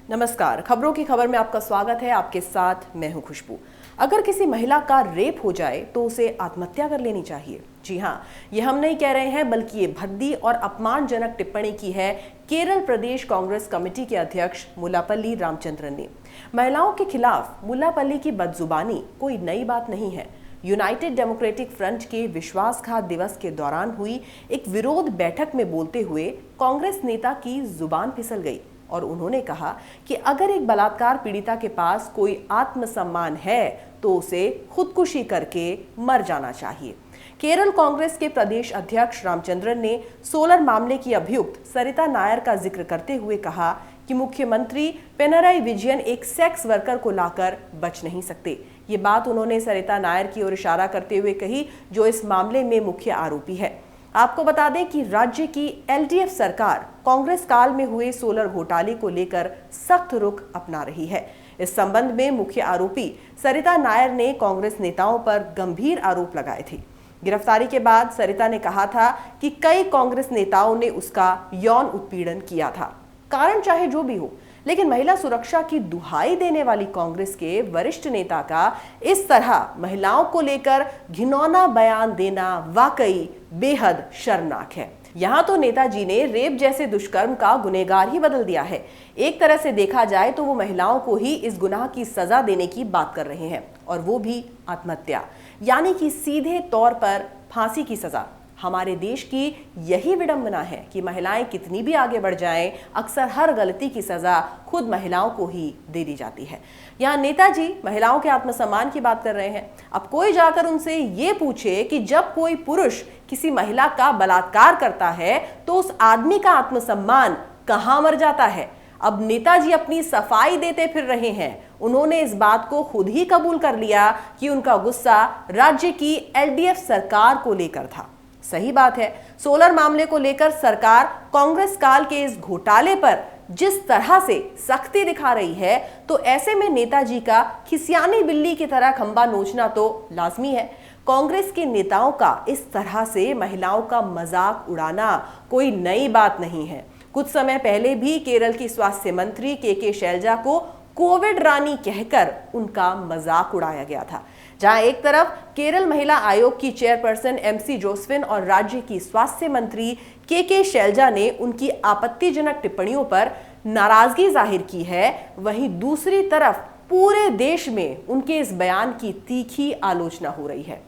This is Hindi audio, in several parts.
नमस्कार, खबरों की खबर में आपका स्वागत है। आपके साथ मैं हूं खुशबू। अगर किसी महिला का रेप हो जाए तो उसे आत्महत्या कर लेनी चाहिए। जी हां, ये हम नहीं कह रहे हैं, बल्कि ये भद्दी और अपमानजनक टिप्पणी की है केरल प्रदेश कांग्रेस कमेटी के अध्यक्ष मुलापल्ली रामचंद्रन ने। महिलाओं के खिलाफ मुलापल्ली की बदजुबानी कोई नई बात नहीं है। यूनाइटेड डेमोक्रेटिक फ्रंट के विश्वासघात दिवस के दौरान हुई एक विरोध बैठक में बोलते हुए कांग्रेस नेता की जुबान फिसल गई और उन्होंने कहा कि अगर एक बलात्कार पीड़िता के पास कोई आत्मसम्मान है तो उसे खुदकुशी करके मर जाना चाहिए। केरल कांग्रेस के प्रदेश अध्यक्ष रामचंद्रन ने सोलर मामले की अभियुक्त सरिता नायर का जिक्र करते हुए कहा कि मुख्यमंत्री पिनराई विजयन एक सेक्स वर्कर को लाकर बच नहीं सकते। ये बात उन्होंने सरिता नायर की ओर इशारा करते हुए कही, जो इस मामले में मुख्य आरोपी है। आपको बता दें कि राज्य की एलडीएफ सरकार कांग्रेस काल में हुए सोलर घोटाले को लेकर सख्त रुख अपना रही है। इस संबंध में मुख्य आरोपी सरिता नायर ने कांग्रेस नेताओं पर गंभीर आरोप लगाए थे। गिरफ्तारी के बाद सरिता ने कहा था कि कई कांग्रेस नेताओं ने उसका यौन उत्पीड़न किया था। कारण चाहे जो भी हो, लेकिन महिला सुरक्षा की दुहाई देने वाली कांग्रेस के वरिष्ठ नेता का इस तरह महिलाओं को लेकर घिनौना बयान देना वाकई बेहद शर्मनाक है। यहाँ तो नेताजी ने रेप जैसे दुष्कर्म का गुनहगार ही बदल दिया है। एक तरह से देखा जाए तो वो महिलाओं को ही इस गुनाह की सजा देने की बात कर रहे हैं, और वो भी आत्महत्या, यानी कि सीधे तौर पर फांसी की सजा। हमारे देश की यही विडंबना है कि महिलाएं कितनी भी आगे बढ़ जाएं, अक्सर हर गलती की सजा खुद महिलाओं को ही दे दी जाती है। यहाँ नेताजी महिलाओं के आत्मसम्मान की बात कर रहे हैं। अब कोई जाकर उनसे ये पूछे कि जब कोई पुरुष किसी महिला का बलात्कार करता है तो उस आदमी का आत्मसम्मान कहाँ मर जाता है। अब नेताजी अपनी सफाई देते फिर रहे हैं। उन्होंने इस बात को खुद ही कबूल कर लिया कि उनका गुस्सा राज्य की एलडीएफ सरकार को लेकर था। सही बात है, सोलर मामले को लेकर सरकार कांग्रेस काल के इस घोटाले पर जिस तरह से सख्ती दिखा रही है, तो ऐसे में नेताजी का खिसियानी बिल्ली की तरह खंबा नोचना तो लाजमी है। कांग्रेस के नेताओं का इस तरह से महिलाओं का मजाक उड़ाना कोई नई बात नहीं है। कुछ समय पहले भी केरल की स्वास्थ्य मंत्री के शैलजा को कोविड रानी कहकर उनका मजाक उड़ाया गया था। जहां एक तरफ केरल महिला आयोग की चेयरपर्सन एमसी जोसेफिन और राज्य की स्वास्थ्य मंत्री के शैलजा ने उनकी आपत्तिजनक टिप्पणियों पर नाराजगी जाहिर की है, वहीं दूसरी तरफ पूरे देश में उनके इस बयान की तीखी आलोचना हो रही है।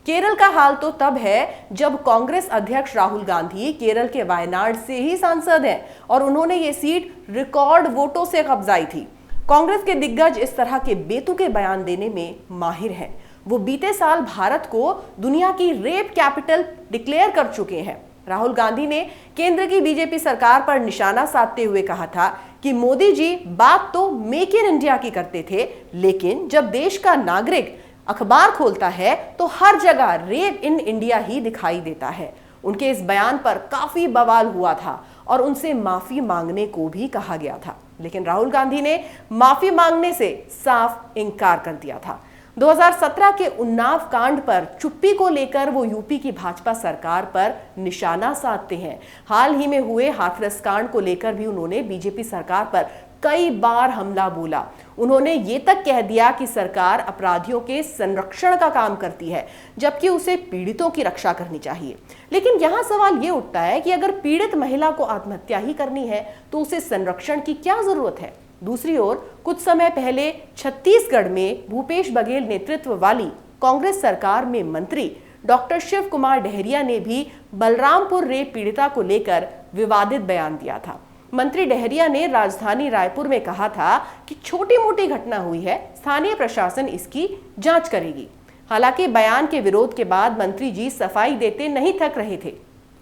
केरल का हाल तो तब है जब कांग्रेस अध्यक्ष राहुल गांधी केरल के वायनाड से ही सांसद हैं और उन्होंने ये सीट रिकॉर्ड वोटों से कब्जाई थी। कांग्रेस के दिग्गज इस तरह के बेतुके बयान देने में माहिर हैं। वो बीते साल भारत को दुनिया की रेप कैपिटल डिक्लेयर कर चुके हैं। राहुल गांधी ने केंद्र की बीजेपी सरकार पर निशाना साधते हुए कहा था कि मोदी जी बात तो मेक इन इंडिया की करते थे, लेकिन जब देश का नागरिक अखबार खोलता है तो हर जगह रेप इन इंडिया ही दिखाई देता है। उनके इस बयान पर काफी बवाल हुआ था और उनसे माफी मांगने को भी कहा गया था, लेकिन राहुल गांधी ने माफी मांगने से साफ इनकार कर दिया था। 2017 के उन्नाव कांड पर चुप्पी को लेकर वो यूपी की भाजपा सरकार पर निशाना साधते हैं। हाल ही में हुए हाथरस कांड को लेकर भी उन्होंने बीजेपी सरकार पर कई बार हमला बोला। उन्होंने ये तक कह दिया कि सरकार अपराधियों के संरक्षण का काम करती है, जबकि उसे पीड़ितों की रक्षा करनी चाहिए। लेकिन यहाँ सवाल ये उठता है कि अगर पीड़ित महिला को आत्महत्या ही करनी है तो उसे संरक्षण की क्या जरूरत है। दूसरी ओर कुछ समय पहले छत्तीसगढ़ में भूपेश बघेल नेतृत्व वाली कांग्रेस सरकार में मंत्री डॉक्टर शिव कुमार डहरिया ने भी बलरामपुर रेप पीड़िता को लेकर विवादित बयान दिया था। मंत्री डहरिया ने राजधानी रायपुर में कहा था कि छोटी मोटी घटना हुई है, स्थानीय प्रशासन इसकी जांच करेगी। हालांकि बयान के विरोध के बाद मंत्री जी सफाई देते नहीं थक रहे थे।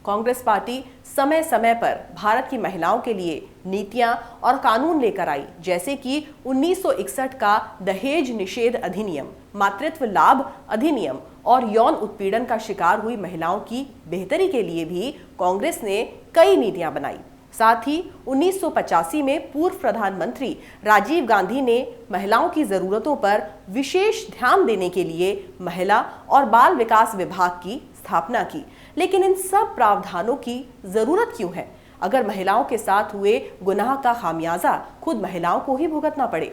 कांग्रेस पार्टी समय समय पर भारत की महिलाओं के लिए नीतियां और कानून लेकर आई, जैसे कि 1961 का दहेज निषेध अधिनियम, मातृत्व लाभ अधिनियम और यौन उत्पीड़न का शिकार हुई महिलाओं की बेहतरी के लिए भी कांग्रेस ने कई नीतियां बनाई। साथ ही 1985 में पूर्व प्रधानमंत्री राजीव गांधी ने महिलाओं की जरूरतों पर विशेष ध्यान देने के लिए महिला और बाल विकास विभाग की स्थापना की। लेकिन इन सब प्रावधानों की जरूरत क्यों है? अगर महिलाओं के साथ हुए गुनाह का खामियाजा खुद महिलाओं को ही भुगतना पड़े।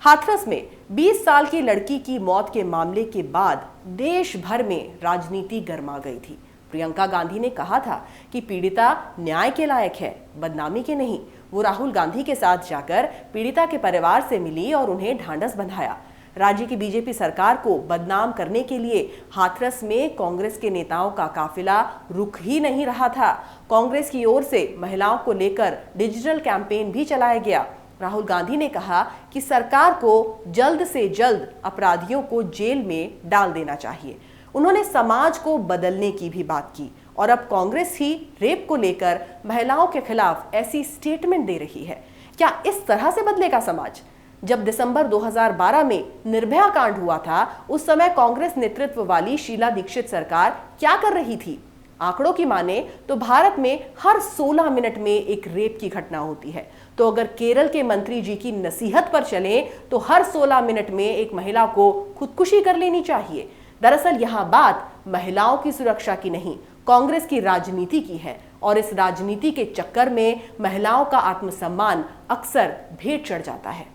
हाथरस में 20 साल की लड़की की मौत के मामले के बाद देश भर में राजनीति गर्मा गई थी। प्रियंका गांधी ने कहा था कि पीड़िता न्याय के लायक है, बदनामी के नहीं। वो राहुल गांधी के साथ जाकर पीड़िता के परिवार से मिली और उन्हें ढांढस बंधाया। राज्य की बीजेपी सरकार को बदनाम करने के लिए हाथरस में कांग्रेस के नेताओं का काफिला रुक ही नहीं रहा था। कांग्रेस की ओर से महिलाओं को लेकर डिजिटल कैंपेन भी चलाया गया। राहुल गांधी ने कहा कि सरकार को जल्द से जल्द अपराधियों को जेल में डाल देना चाहिए। उन्होंने समाज को बदलने की भी बात की और अब कांग्रेस ही रेप को लेकर महिलाओं के खिलाफ ऐसी स्टेटमेंट दे रही है। क्या इस तरह से बदलेगा समाज? जब दिसंबर 2012 में निर्भया कांड हुआ था, उस समय कांग्रेस नेतृत्व वाली शीला दीक्षित सरकार क्या कर रही थी? आंकड़ों की माने तो भारत में हर 16 मिनट में एक रेप की घटना होती है। तो अगर केरल के मंत्री जी की नसीहत पर चले तो हर 16 मिनट में एक महिला को खुदकुशी कर लेनी चाहिए। दरअसल यहाँ बात महिलाओं की सुरक्षा की नहीं, कांग्रेस की राजनीति की है और इस राजनीति के चक्कर में महिलाओं का आत्मसम्मान अक्सर भेंट चढ़ जाता है।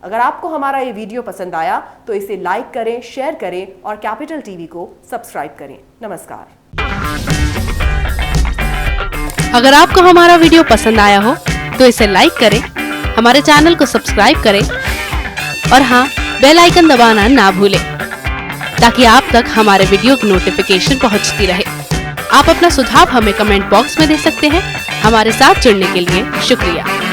अगर आपको हमारा ये वीडियो पसंद आया तो इसे लाइक करें, शेयर करें और कैपिटल टीवी को सब्सक्राइब करें। नमस्कार। अगर आपको हमारा वीडियो पसंद आया हो तो इसे लाइक करें, हमारे चैनल को सब्सक्राइब करें और हाँ, बेल आइकन दबाना ना भूलें ताकि आप तक हमारे वीडियो की नोटिफिकेशन पहुंचती रहे। आप अपना सुझाव हमें कमेंट बॉक्स में दे सकते हैं। हमारे साथ जुड़ने के लिए शुक्रिया।